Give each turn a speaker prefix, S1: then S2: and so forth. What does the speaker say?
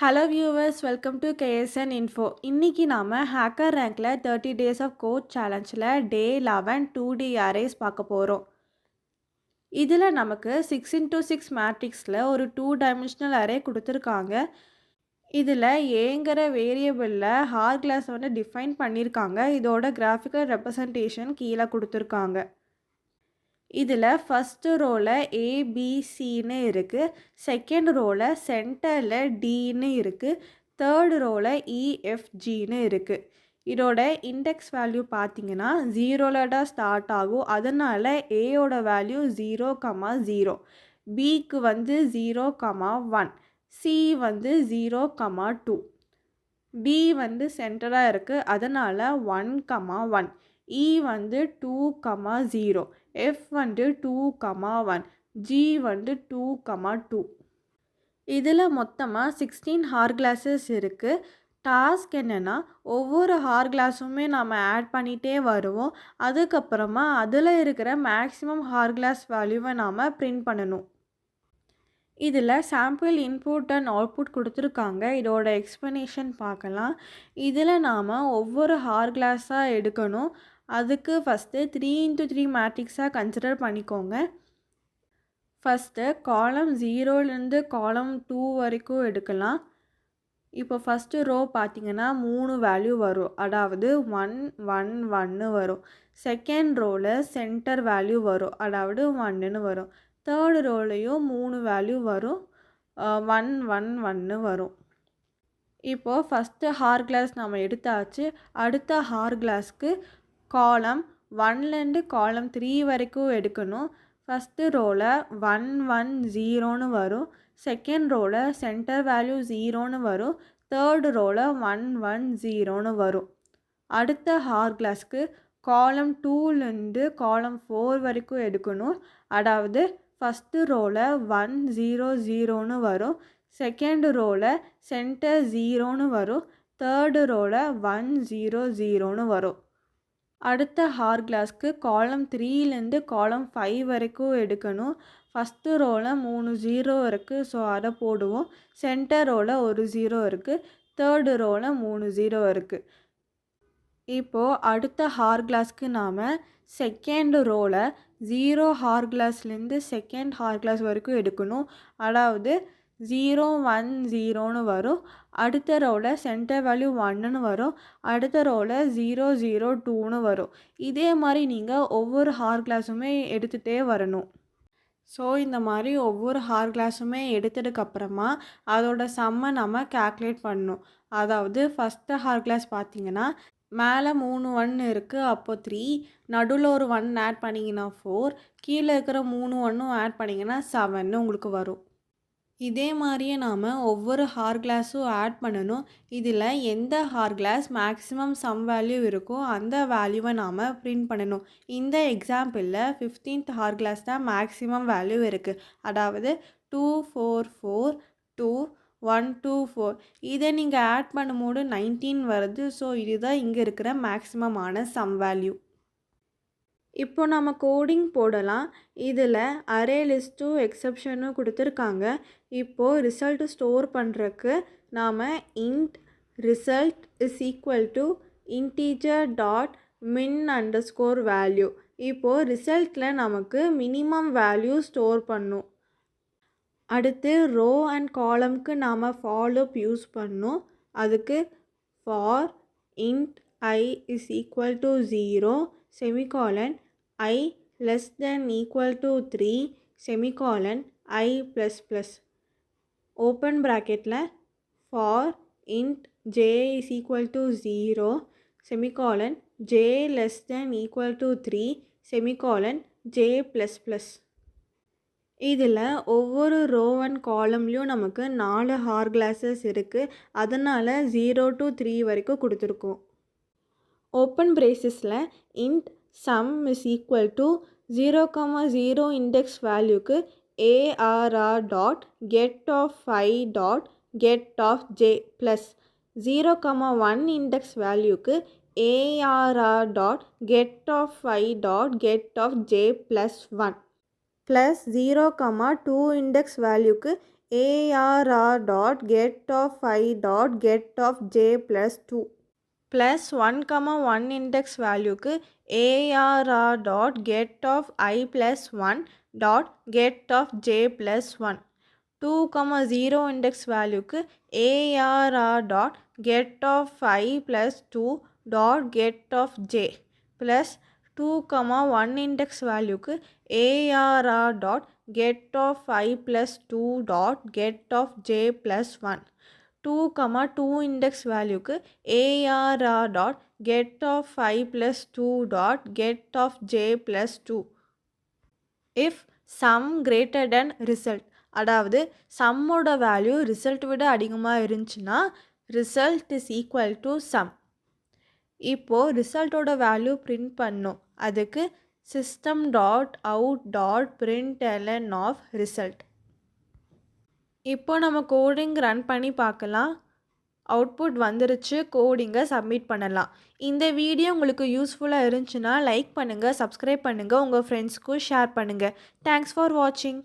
S1: Hello viewers, welcome to KSN info. இன்றைக்கி நாம் hacker ரேங்கில் 30 டேஸ் ஆஃப் கோட் சேலஞ்சில் டே 11 2D அரேஸ் பார்க்க போகிறோம். இதில் நமக்கு 6x6 மேட்ரிக்ஸில் ஒரு 2 டைமென்ஷனல் அரே கொடுத்துருக்காங்க. இதில் ஏங்கிற வேரியபிளில் ஹார் கிளாஸ் டிஃபைன் பண்ணியிருக்காங்க. இதோட கிராஃபிக்கல் ரெப்ரசன்டேஷன் கீழே கொடுத்துருக்காங்க. இதில் ஃபஸ்ட்டு ரோவில் ஏபிசின்னு இருக்குது, செகண்ட் ரோவில் சென்டரில் டின்னு இருக்குது, தேர்டு ரோவில் இஎஃப்ஜின்னு இருக்குது. இதோட இண்டெக்ஸ் வேல்யூ பார்த்திங்கன்னா 0ல் தான் ஸ்டார்ட் ஆகும். அதனால் ஏயோட வேல்யூ 0,0, பிக்கு 0,1, சி 0,2, டி சென்டராக இருக்குது. அதனால் 1,1, E 2,0, F 2,1, G 2,2. இதில் மொத்தமாக 16 ஹார் கிளாஸஸ் இருக்குது. டாஸ்க் என்னென்னா, ஒவ்வொரு ஹார் கிளாஸுமே நம்ம ஆட் பண்ணிகிட்டே வருவோம். அதுக்கப்புறமா அதில் இருக்கிற மேக்ஸிமம் ஹார் கிளாஸ் வேல்யூவை நாம் பிரிண்ட் பண்ணணும். இதில் சாம்பிள் இன்புட் அண்ட் அவுட்புட் கொடுத்துருக்காங்க. இதோட எக்ஸ்ப்ளனேஷன் பார்க்கலாம். இதில் நாம் ஒவ்வொரு ஹார் கிளாஸாக எடுக்கணும். அதுக்கு ஃபஸ்ட்டு 3x3 மேட்ரிக்ஸாக கன்சிடர் பண்ணிக்கோங்க. ஃபஸ்ட்டு காலம் 0லேருந்து காலம் 2 வரைக்கும் எடுக்கலாம். இப்போ ஃபஸ்ட்டு ரோ பார்த்திங்கன்னா 3 வேல்யூ வரும், அதாவது 1 1 1 வரும். செகண்ட் ரோவில் சென்டர் வேல்யூ வரும், அதாவது 1ன்னு வரும். தேர்டு ரோலையும் 3 வேல்யூ வரும், 1 1 1 வரும். இப்போது ஃபஸ்ட்டு ஹார் கிளாஸ் நம்ம எடுத்தாச்சு. அடுத்த ஹார் கிளாஸ்க்கு காலம் 1லேருந்து காலம் 3 வரைக்கும் எடுக்கணும். ஃபஸ்ட்டு ரோவில் 1 1 0ன்னு வரும், செகண்ட் ரோவில் சென்டர் வேல்யூ 0ன்னு வரும், தேர்டு ரோவில் 1 1 0ன்னு வரும். அடுத்த ஹார் கிளாஸ்க்கு காலம் 2லேருந்து காலம் 4 வரைக்கும் எடுக்கணும். அதாவது ஃபஸ்ட்டு ரோவில் 1 0 0ன்னு வரும், செகண்ட் ரோவில் சென்டர் 0ன்னு வரும், தேர்டு ரோவில் 1 0 0ன்னு வரும். அடுத்த ஹார் கிளாஸ்க்கு காலம் 3லேருந்து காலம் 5 வரைக்கும் எடுக்கணும். ஃபஸ்ட்டு ரோவில் 3 0 இருக்குது, ஸோ அதை போடுவோம். சென்டர் ரோவில் ஒரு 0 இருக்குது, தேர்டு ரோவில் 3 0 இருக்குது. இப்போது அடுத்த ஹார் கிளாஸ்க்கு நாம் செகண்ட் ரோவில் 0 ஹார் கிளாஸ்லேருந்து செகண்ட் ஹார் கிளாஸ் வரைக்கும் எடுக்கணும். அதாவது 0 1 0ன்னு வரும். அடுத்த ரோவில் சென்டர் வேல்யூ 1ன்னு வரும். அடுத்த ரோவில் 0 0 2ன்னு வரும். இதே மாதிரி நீங்கள் ஒவ்வொரு ஹார் கிளாஸுமே எடுத்துகிட்டே வரணும். ஸோ இந்த மாதிரி ஒவ்வொரு ஹார் கிளாஸுமே எடுத்ததுக்கப்புறமா அதோட சம்மை நம்ம கேல்குலேட் பண்ணணும். அதாவது ஃபஸ்ட்டு ஹார் கிளாஸ் பார்த்திங்கன்னா மேலே 3 1 இருக்குது, அப்போது 3, நடுவில் ஒரு 1 ஆட் பண்ணிங்கன்னா 4, கீழே இருக்கிற 3 1ம் ஆட் பண்ணிங்கன்னா 7ன்னு உங்களுக்கு வரும். இதே மாதிரியே நாம் ஒவ்வொரு ஹார் கிளாஸும் ஆட் பண்ணணும். இதில் எந்த hourglass maximum sum value இருக்கோ அந்த வேல்யூவை நாம் பிரிண்ட் பண்ணணும். இந்த எக்ஸாம்பிளில் 15th ஹார் கிளாஸ் தான் மேக்ஸிமம் வேல்யூ இருக்குது, அதாவது 2 4 4 2 1 2 4. இதை நீங்கள் ஆட் பண்ணும்போது 19 வருது. ஸோ இதுதான் இங்கே இருக்கிற மேக்ஸிமமான சம் வேல்யூ. இப்போ நம்ம கோடிங் போடலாம். இதில் அரே லிஸ்ட்டும் எக்ஸப்ஷனும் கொடுத்துருக்காங்க. இப்போது ரிசல்ட்டு ஸ்டோர் பண்ணுறக்கு நாம் int result is equal to integer dot மின் அண்டர்ஸ்கோர் வேல்யூ. இப்போது ரிசல்ட்டில் நமக்கு மினிமம் வேல்யூ ஸ்டோர் பண்ணும். அடுத்து ரோ அண்ட் காலம்க்கு நாம் ஃபார் லூப் யூஸ் பண்ணணும். அதுக்கு for int I is equal to 0, semicolon, I less than equal to 3, semicolon, I plus plus. Open bracketல for int j is equal to 0, semicolon, j less than equal to 3, semicolon, j plus plus. இதில் ஒவ்வொரு row and காலம்லேயும் நமக்கு 4 hour classes இருக்குது. அதனால் 0 to 3 வரைக்கும் கொடுத்துருக்கோம். Open பிரேசஸில் int sum is equal to 0,0 index வேல்யூக்கு ARR dot get of 5 dot get of j plus 0,1 index வேல்யூக்கு ARR dot get of 5 dot get of j plus 1 plus 0,2 index வேல்யூக்கு ARR dot get of I dot get of j plus 2 plus 1 comma 1 index value க்கு ARR dot get of I plus 1 dot get of j plus 1 2 comma 0 index value க்கு ARR dot get of I plus 2 dot get of j plus 2 comma 1 index value க்கு ARR dot get of I plus 2 dot get of j plus 1 2 comma 2 index value க்கு ARR dot get of I plus 2 dot get of j plus 2 if sum greater than result அதாவது சம்மோட value result விட அதிகமாக இருந்துச்சுன்னா result is equal to sum. இப்போது ரிசல்ட்டோட value print பண்ணும். அதுக்கு system dot out dot println of result. இப்போ நம்ம கோடிங் ரன் பண்ணி பார்க்கலாம். அவுட்புட் வந்துருச்சு. கோடிங்கை சப்மிட் பண்ணலாம். இந்த வீடியோ உங்களுக்கு யூஸ்ஃபுல்லாக இருந்துச்சுன்னா லைக் பண்ணுங்கள், சப்ஸ்கிரைப் பண்ணுங்கள், உங்கள் ஃப்ரெண்ட்ஸ்க்கும் ஷேர் பண்ணுங்கள். தேங்க்ஸ் ஃபார் வாட்சிங்.